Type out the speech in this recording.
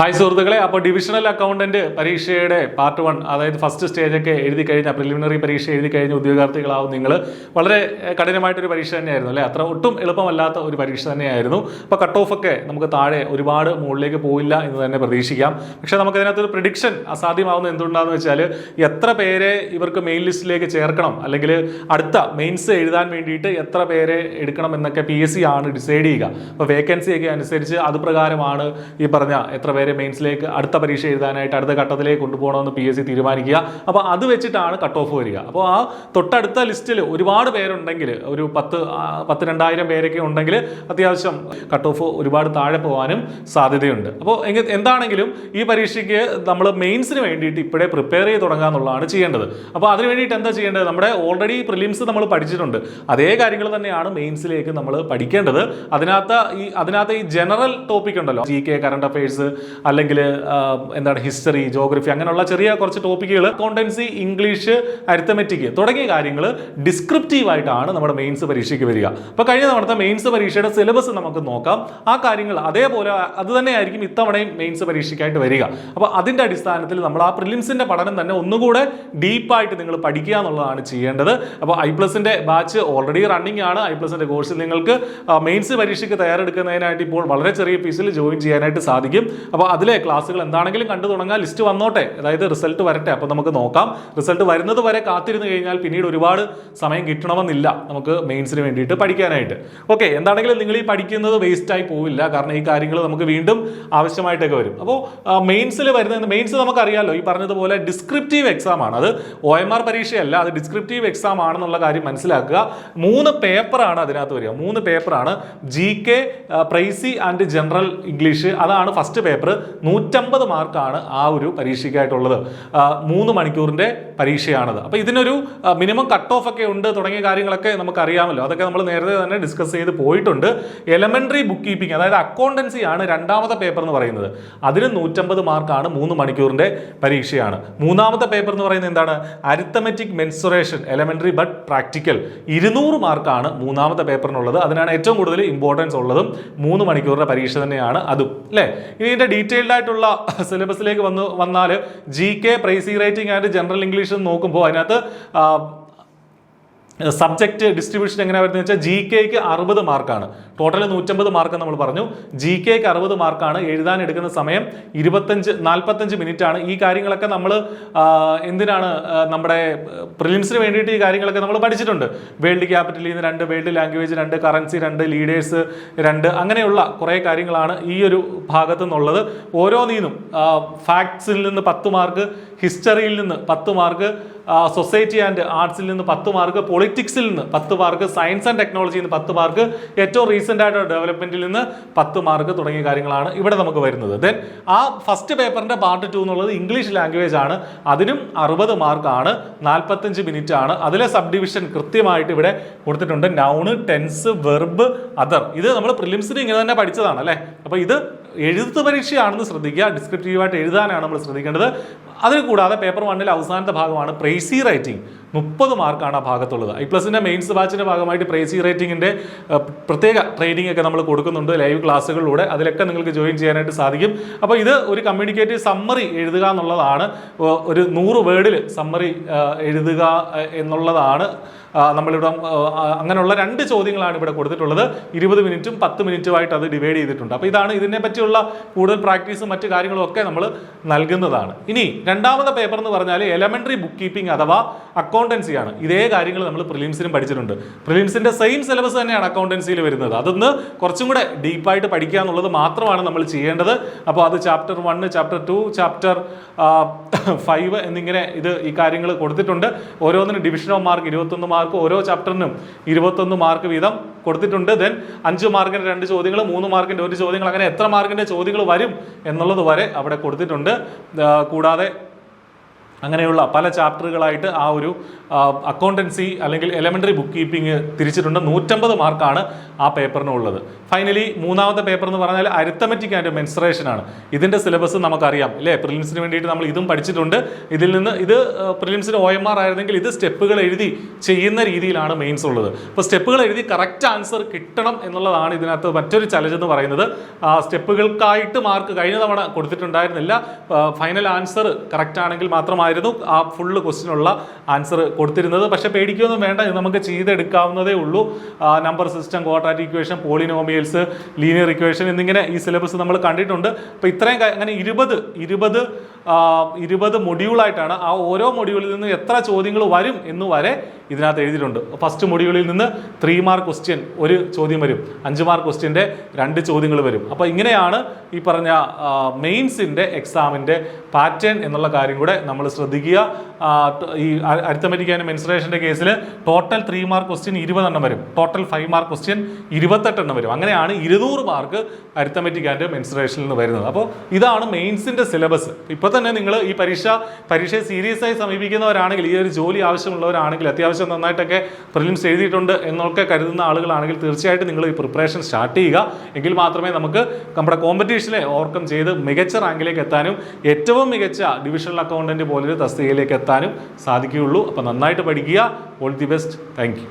Hi സുഹൃത്തുക്കളെ, അപ്പോൾ divisional accountant പരീക്ഷയുടെ പാർട്ട് 1, അതായത് ഫസ്റ്റ് സ്റ്റേജൊക്കെ എഴുതി കഴിഞ്ഞ പ്രിലിമിനറി പരീക്ഷ എഴുതി കഴിഞ്ഞ ഉദ്യോഗാർത്ഥികളാവും നിങ്ങൾ. വളരെ കഠിനമായിട്ടൊരു പരീക്ഷ തന്നെയായിരുന്നു അല്ലേ? അത്ര ഒട്ടും എളുപ്പമല്ലാത്ത ഒരു പരീക്ഷ തന്നെയായിരുന്നു. അപ്പോൾ കട്ട് ഓഫ് ഒക്കെ നമുക്ക് താഴെ ഒരുപാട് മുകളിലേക്ക് പോയില്ല എന്ന് തന്നെ പ്രതീക്ഷിക്കാം. പക്ഷേ നമുക്കതിനകത്തൊരു പ്രിഡിക്ഷൻ അസാധ്യമാവുന്നത് എന്തുകൊണ്ടാണെന്ന് വെച്ചാൽ, എത്ര പേരെ ഇവർക്ക് മെയിൻ ലിസ്റ്റിലേക്ക് ചേർക്കണം, അല്ലെങ്കിൽ അടുത്ത മെയിൻസ് എഴുതാൻ വേണ്ടിയിട്ട് എത്ര പേരെ എടുക്കണം എന്നൊക്കെ PSC ആണ് ഡിസൈഡ് ചെയ്യുക. അപ്പോൾ വേക്കൻസി ഒക്കെ അനുസരിച്ച് അത് പ്രകാരമാണ് ഈ പറഞ്ഞ എത്ര പേരെ മെയിൻസിലേക്ക് അടുത്ത പരീക്ഷ എഴുതാനായിട്ട് അടുത്ത ഘട്ടത്തിലേക്ക് കൊണ്ടുപോകണമെന്ന് PSC തീരുമാനിക്കുക. അപ്പോൾ അത് വെച്ചിട്ടാണ് കട്ട് ഓഫ് വരിക. അപ്പോൾ ആ തൊട്ടടുത്ത ലിസ്റ്റിൽ ഒരുപാട് പേരുണ്ടെങ്കിൽ, ഒരു 10,000-20,000 പേരൊക്കെ ഉണ്ടെങ്കിൽ അത്യാവശ്യം കട്ട് ഓഫ് ഒരുപാട് താഴെ പോകാനും സാധ്യതയുണ്ട്. അപ്പോൾ എന്താണെങ്കിലും ഈ പരീക്ഷയ്ക്ക് നമ്മൾ മെയിൻസിന് വേണ്ടിയിട്ട് ഇപ്പോഴേ പ്രിപ്പയർ ചെയ്ത് തുടങ്ങുക എന്നുള്ളതാണ് ചെയ്യേണ്ടത്. അപ്പോൾ അതിന് വേണ്ടിയിട്ട് എന്താ ചെയ്യേണ്ടത്? നമ്മുടെ ഓൾറെഡി പ്രിലിംസ് നമ്മൾ പഠിച്ചിട്ടുണ്ട്, അതേ കാര്യങ്ങൾ തന്നെയാണ് മെയിൻസിലേക്ക് നമ്മൾ പഠിക്കേണ്ടത്. അതിനകത്ത് ഈ ജനറൽ ടോപ്പിക് ഉണ്ടല്ലോ, GK, കറണ്ട് അഫയേഴ്സ്, അല്ലെങ്കിൽ എന്താണ് ഹിസ്റ്ററി, ജോഗ്രഫി, അങ്ങനെയുള്ള ചെറിയ കുറച്ച് ടോപ്പിക്കുകൾ, അക്കൗണ്ടൻസി, ഇംഗ്ലീഷ്, അരിത്തമെറ്റിക് തുടങ്ങിയ കാര്യങ്ങൾ ഡിസ്ക്രിപ്റ്റീവ് ആയിട്ടാണ് നമ്മുടെ മെയിൻസ് പരീക്ഷയ്ക്ക് വരിക. അപ്പോൾ കഴിഞ്ഞ തവണത്തെ മെയിൻസ് പരീക്ഷയുടെ സിലബസ് നമുക്ക് നോക്കാം. ആ കാര്യങ്ങൾ അതേപോലെ അത് തന്നെയായിരിക്കും ഇത്തവണയും മെയിൻസ് പരീക്ഷയ്ക്കായിട്ട് വരിക. അപ്പോൾ അതിൻ്റെ അടിസ്ഥാനത്തിൽ നമ്മൾ ആ പ്രിലിംസിൻ്റെ പഠനം തന്നെ ഒന്നുകൂടെ ഡീപ്പായിട്ട് നിങ്ങൾ പഠിക്കുക എന്നുള്ളതാണ് ചെയ്യേണ്ടത്. അപ്പോൾ I+ന്റെ ബാച്ച് ഓൾറെഡി റണ്ണിങ് ആണ്. I+ന്റെ കോഴ്സിൽ നിങ്ങൾക്ക് മെയിൻസ് പരീക്ഷയ്ക്ക് തയ്യാറെടുക്കുന്നതിനായിട്ട് ഇപ്പോൾ വളരെ ചെറിയ ഫീസിൽ ജോയിൻ ചെയ്യാനായിട്ട് സാധിക്കും. അപ്പോൾ അതിലെ ക്ലാസ്സുകൾ എന്താണെങ്കിലും കണ്ടു തുടങ്ങാൻ, ലിസ്റ്റ് വന്നോട്ടെ, അതായത് റിസൾട്ട് വരട്ടെ, അപ്പോൾ നമുക്ക് നോക്കാം. റിസൾട്ട് വരുന്നത് വരെ കാത്തിരുന്ന് കഴിഞ്ഞാൽ പിന്നീട് ഒരുപാട് സമയം കിട്ടണമെന്നില്ല നമുക്ക് മെയിൻസിന് വേണ്ടിയിട്ട് പഠിക്കാനായിട്ട്. ഓക്കെ, എന്താണെങ്കിലും നിങ്ങൾ ഈ പഠിക്കുന്നത് വേസ്റ്റായി പോവില്ല, കാരണം ഈ കാര്യങ്ങൾ നമുക്ക് വീണ്ടും ആവശ്യമായിട്ടൊക്കെ വരും. അപ്പോൾ മെയിൻസിൽ വരുന്നത്, മെയിൻസ് നമുക്കറിയാമല്ലോ, ഈ പറഞ്ഞതുപോലെ ഡിസ്ക്രിപ്റ്റീവ് എക്സാം ആണ്. അത് OMR പരീക്ഷയല്ല, അത് ഡിസ്ക്രിപ്റ്റീവ് എക്സാം ആണെന്നുള്ള കാര്യം മനസ്സിലാക്കുക. 3 പേപ്പറാണ് അതിനകത്ത് വരിക. 3 പേപ്പറാണ്. GK, Praisy and general English, അതാണ് ഫസ്റ്റ് പേപ്പർ. 150 മാർക്കാണ് ആ ഒരു പരീക്ഷയ്ക്കായിട്ടുള്ളത്. 3 മണിക്കൂറിന്റെ പരീക്ഷയാണത്. അപ്പോൾ ഇതിനൊരു മിനിമം കട്ട് ഓഫ് ഒക്കെ ഉണ്ട്, തുടങ്ങിയ കാര്യങ്ങളൊക്കെ നമുക്കറിയാമല്ലോ, അതൊക്കെ നമ്മൾ നേരത്തെ തന്നെ ഡിസ്കസ് ചെയ്ത് പോയിട്ടുണ്ട്. എലമെന്ററി ബുക്ക് കീപ്പിംഗ്, അതായത് അക്കൗണ്ടൻസി ആണ് രണ്ടാമത്തെ പേപ്പർ എന്ന് പറയുന്നത്. അതിന് 150 മാർക്കാണ്, 3 മണിക്കൂറിന്റെ പരീക്ഷയാണ്. മൂന്നാമത്തെ പേപ്പർ എന്ന് പറയുന്നത് എന്താണ്? Arithmetic mensuration, elementary but practical, 200 മാർക്കാണ് മൂന്നാമത്തെ പേപ്പറിനുള്ളത്. അതിനാണ് ഏറ്റവും കൂടുതൽ ഇമ്പോർട്ടൻസ് ഉള്ളതും. 3 മണിക്കൂറിന്റെ പരീക്ഷ തന്നെയാണ് അതും, അല്ലേ? ഇനി ഇതിന്റെ ഡീറ്റെയിൽഡ് ആയിട്ടുള്ള സിലബസിലേക്ക് വന്നാൽ GK, Praisy writing and general English നോക്കുമ്പോൾ അതിനകത്ത് സബ്ജക്റ്റ് ഡിസ്ട്രിബ്യൂഷൻ എങ്ങനെയാണ് വരുന്നത് വെച്ചാൽ, GKക്ക് 60 മാർക്കാണ്. ടോട്ടൽ 150 മാർക്ക് നമ്മൾ പറഞ്ഞു. GKക്ക് 60 മാർക്കാണ്. എഴുതാൻ എടുക്കുന്ന സമയം 45 മിനിറ്റ് ആണ്. ഈ കാര്യങ്ങളൊക്കെ നമ്മൾ എന്തിനാണ്, നമ്മുടെ പ്രിലിംസിന് വേണ്ടിയിട്ട് ഈ കാര്യങ്ങളൊക്കെ നമ്മൾ പഠിച്ചിട്ടുണ്ട്. വേൾഡ് ക്യാപിറ്റലിൽ നിന്ന് 2, വേൾഡ് ലാംഗ്വേജ് 2, കറൻസി 2, ലീഡേഴ്സ് 2, അങ്ങനെയുള്ള കുറേ കാര്യങ്ങളാണ് ഈ ഒരു ഭാഗത്തു നിന്നുള്ളത്. ഓരോന്നിനും ഫാക്ട്സിൽ നിന്ന് 10 മാർക്ക്, ഹിസ്റ്ററിയിൽ നിന്ന് 10 മാർക്ക്, സൊസൈറ്റി ആൻഡ് ആർട്സിൽ നിന്ന് 10 മാർക്ക്, പൊളിറ്റിക്സിൽ നിന്ന് 10 മാർക്ക്, സയൻസ് ആൻഡ് ടെക്നോളജിയിൽ നിന്ന് 10 മാർക്ക്, ഏറ്റവും റീസെന്റ് ആയിട്ട് ഡെവലപ്മെന്റിൽ നിന്ന് 10 മാർക്ക് തുടങ്ങിയ കാര്യങ്ങളാണ് ഇവിടെ നമുക്ക് വരുന്നത്. ദെൻ ആ ഫസ്റ്റ് പേപ്പറിന്റെ പാർട്ട് 2 എന്നുള്ളത് ഇംഗ്ലീഷ് ലാംഗ്വേജ് ആണ്. അതിനും 60 മാർക്കാണ്, 45 മിനിറ്റ് ആണ്. അതിലെ സബ് ഡിവിഷൻ കൃത്യമായിട്ട് ഇവിടെ കൊടുത്തിട്ടുണ്ട്. Noun, tense, verb, other. ഇത് നമ്മൾ പ്രിലിംസിന് ഇങ്ങനെ തന്നെ പഠിച്ചതാണ് അല്ലേ? അപ്പോൾ ഇത് എഴുത്ത് പരീക്ഷയാണെന്ന് ശ്രദ്ധിക്കുക. ഡിസ്ക്രിപ്റ്റീവായിട്ട് എഴുതാനാണ് നമ്മൾ ശ്രദ്ധിക്കേണ്ടത്. അതിൽ കൂടാതെ പേപ്പർ 1 അവസാനത്തെ ഭാഗമാണ് പ്രൈസി റൈറ്റിംഗ്. 30 മാർക്കാണ് ആ ഭാഗത്തുള്ളത്. I+ന്റെ മെയിൻസ് ബാച്ചിന്റെ ഭാഗമായിട്ട് പ്രൈസി റൈറ്റിംഗിന്റെ പ്രത്യേക ട്രെയിനിങ് ഒക്കെ നമ്മൾ കൊടുക്കുന്നുണ്ട് ലൈവ് ക്ലാസ്സുകളിലൂടെ. അതിലൊക്കെ നിങ്ങൾക്ക് ജോയിൻ ചെയ്യാനായിട്ട് സാധിക്കും. അപ്പോൾ ഇത് ഒരു കമ്മ്യൂണിക്കേറ്റീവ് സമ്മറി എഴുതുക എന്നുള്ളതാണ്. ഒരു 100 വേർഡിൽ സമ്മറി എഴുതുക എന്നുള്ളതാണ് നമ്മളിവിടെ. അങ്ങനെയുള്ള 2 ചോദ്യങ്ങളാണ് ഇവിടെ കൊടുത്തിട്ടുള്ളത്. 20 മിനിറ്റും 10 മിനിറ്റുമായിട്ട് അത് ഡിവൈഡ് ചെയ്തിട്ടുണ്ട്. അപ്പോൾ ഇതാണ് ഇതിനെ പറ്റിയുള്ള കൂടുതൽ പ്രാക്ടീസും മറ്റു കാര്യങ്ങളും ഒക്കെ നമ്മൾ നൽകുന്നതാണ്. ഇനി രണ്ടാമത്തെ പേപ്പർ എന്ന് പറഞ്ഞാൽ എലമെന്ററി ബുക്ക് കീപ്പിംഗ് അഥവാ അക്കൗണ്ടൻസി ആണ്. ഇതേ കാര്യങ്ങൾ നമ്മൾ പ്രിലിംസിനും പഠിച്ചിട്ടുണ്ട്. പ്രിലിംസിന്റെ സെയിം സിലബസ് തന്നെയാണ് അക്കൗണ്ടൻസിയിൽ വരുന്നത്. അതൊന്ന് കുറച്ചും കൂടെ ഡീപ്പായിട്ട് പഠിക്കുക എന്നുള്ളത് മാത്രമാണ് നമ്മൾ ചെയ്യേണ്ടത്. അപ്പോൾ അത് ചാപ്റ്റർ 1, ചാപ്റ്റർ 2, ചാപ്റ്റർ 5 എന്നിങ്ങനെ ഈ കാര്യങ്ങൾ കൊടുത്തിട്ടുണ്ട്. ഓരോന്നിനും ഡിവിഷൻ ഓഫ് മാർക്ക് 21 മാർക്ക്, ഓരോ ചാപ്റ്ററിനും 21 മാർക്ക് വീതം കൊടുത്തിട്ടുണ്ട്. ദെൻ 5 മാർക്കിന്റെ 2 ചോദ്യങ്ങൾ, 3 മാർക്കിന്റെ 1 ചോദ്യങ്ങൾ, അങ്ങനെ എത്ര മാർക്കിന്റെ ചോദ്യങ്ങൾ വരും എന്നുള്ളത് വരെ അവിടെ കൊടുത്തിട്ടുണ്ട്. കൂടാതെ അങ്ങനെയുള്ള പല ചാപ്റ്ററുകളായിട്ട് ആ ഒരു അക്കൗണ്ടൻസി അല്ലെങ്കിൽ എലമെൻ്ററി ബുക്ക് കീപ്പിംഗ് തിരിച്ചിട്ടുണ്ട്. 150 മാർക്കാണ് ആ പേപ്പറിന് ഉള്ളത്. ഫൈനലി മൂന്നാമത്തെ പേപ്പർ എന്ന് പറഞ്ഞാൽ അരിത്തമെറ്റിക് ആൻഡ് മെൻസ്ട്രേഷൻ ആണ്. ഇതിൻ്റെ സിലബസ് നമുക്കറിയാം അല്ലേ, പ്രിലിംസിന് വേണ്ടിയിട്ട് നമ്മൾ ഇതും പഠിച്ചിട്ടുണ്ട്. ഇതിൽ നിന്ന് ഇത് പ്രിലിംസിന് OMR ആയിരുന്നെങ്കിൽ ഇത് സ്റ്റെപ്പുകൾ എഴുതി ചെയ്യുന്ന രീതിയിലാണ് മെയിൻസ് ഉള്ളത്. അപ്പോൾ സ്റ്റെപ്പുകൾ എഴുതി കറക്റ്റ് ആൻസർ കിട്ടണം എന്നുള്ളതാണ് ഇതിനകത്ത് മറ്റൊരു ചലഞ്ച് എന്ന് പറയുന്നത്. സ്റ്റെപ്പുകൾക്കായിട്ട് മാർക്ക് കഴിഞ്ഞ തവണ കൊടുത്തിട്ടുണ്ടായിരുന്നില്ല. ഫൈനൽ ആൻസർ കറക്റ്റ് ആണെങ്കിൽ മാത്രമായിരുന്നു ആ ഫുള്ള് ക്വസ്റ്റിനുള്ള ആൻസർ കൊടുത്തിരുന്നത്. പക്ഷെ പേടിക്കൊന്നും വേണ്ട, ഇത് നമുക്ക് ചെയ്തെടുക്കാവുന്നതേ ഉള്ളൂ. Number system, quadratic equation, polynomials, linear equation എന്നിങ്ങനെ ഈ സിലബസ് നമ്മൾ കണ്ടിട്ടുണ്ട്. അപ്പോൾ ഇത്രയും അങ്ങനെ 20 മൊഡ്യൂളായിട്ടാണ്. ആ ഓരോ മൊഡ്യൂളിൽ നിന്ന് എത്ര ചോദ്യങ്ങൾ വരും എന്ന് വരെ ഇതിനകത്ത് എഴുതിയിട്ടുണ്ട്. ഫസ്റ്റ് മൊഡ്യൂളിൽ നിന്ന് 3 മാർക്ക് ക്വസ്റ്റ്യൻ ഒരു ചോദ്യം വരും, 5 മാർക്ക് ക്വസ്റ്റ്യൻ്റെ 2 ചോദ്യങ്ങൾ വരും. അപ്പോൾ ഇങ്ങനെയാണ് ഈ പറഞ്ഞ മെയിൻസിൻ്റെ എക്സാമിൻ്റെ പാറ്റേൺ എന്നുള്ള കാര്യം കൂടെ നമ്മൾ ശ്രദ്ധിക്കുക. ഈ അരിത്തമെറ്റിക് ആൻഡ് മെൻസ്ട്രേഷൻ്റെ കേസിൽ ടോട്ടൽ 3 മാർക്ക് ക്വസ്റ്റ്യൻ 20 എണ്ണം വരും, ടോട്ടൽ 5 മാർക്ക് ക്വസ്റ്റ്യൻ 28 എണ്ണം വരും. അങ്ങനെയാണ് 200 മാർക്ക് അരിത്തമെറ്റിക് ആൻഡ് മെൻസ്ട്രേഷനിൽ നിന്ന് വരുന്നത്. അപ്പോൾ ഇതാണ് മെയിൻസിൻ്റെ സിലബസ്. ഇപ്പോൾ തന്നെ നിങ്ങൾ ഈ പരീക്ഷയെ സീരിയസ് ആയി സമീപിക്കുന്നവരാണെങ്കിൽ, ഈ ഒരു ജോലി ആവശ്യമുള്ളവരാണെങ്കിൽ, അത്യാവശ്യം നന്നായിട്ടൊക്കെ പ്രിലിംസ് എഴുതിയിട്ടുണ്ട് എന്നൊക്കെ കരുതുന്ന ആളുകളാണെങ്കിൽ തീർച്ചയായിട്ടും നിങ്ങൾ ഈ പ്രിപ്പറേഷൻ സ്റ്റാർട്ട് ചെയ്യുക. എങ്കിൽ മാത്രമേ നമുക്ക് നമ്മുടെ കോമ്പറ്റീഷനെ ഓവർകം ചെയ്ത് മികച്ച റാങ്കിലേക്ക് എത്താനും ഏറ്റവും മികച്ച ഡിവിഷണൽ അക്കൗണ്ടന്റ് പോലൊരു തസ്തികയിലേക്ക് എത്താനും സാധിക്കുകയുള്ളൂ. അപ്പോൾ നന്നായിട്ട് പഠിക്കുക. All the best. Thank you.